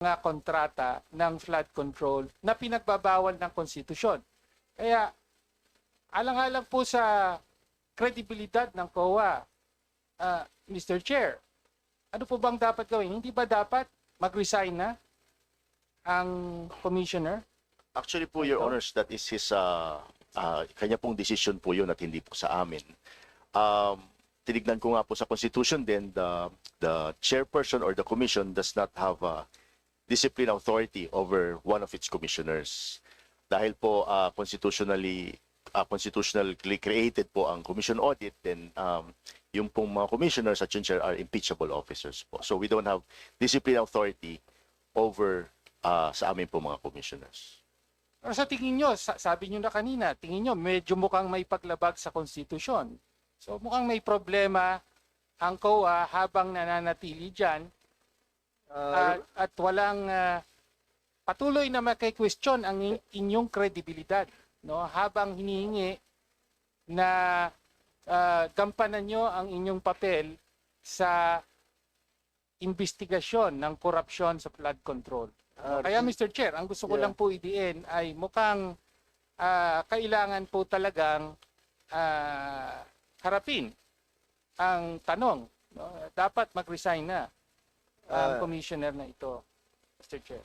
mga kontrata ng flood control na pinagbabawal ng konstitusyon. Kaya alang-alang po sa kredibilidad ng COA, Mr. Chair, ano po bang dapat gawin? Hindi ba dapat mag-resign na ang commissioner? Actually po, Your Honors, that is his, kanya pong decision po yun at hindi po sa amin. Tinignan ko nga po sa Constitution din, the chairperson or the commission does not have discipline authority over one of its commissioners. Dahil po constitutionally created po ang commission audit, then yung pong mga commissioners at yung chair are impeachable officers po. So we don't have discipline authority over sa amin po mga commissioners. Pero sa tingin nyo, sabi nyo na kanina, tingin nyo medyo mukhang may paglabag sa konstitusyon. So mukhang may problema ang COA habang nananatili dyan at walang patuloy na maki-question ang inyong kredibilidad, no? Habang hinihingi na gampanan nyo ang inyong papel sa investigasyon ng korupsyon sa flood control. Kaya Mr. Chair, ang gusto ko lang po idiin ay mukhang kailangan po talagang harapin ang tanong. No? Dapat mag-resign na ang commissioner na ito, Mr. Chair.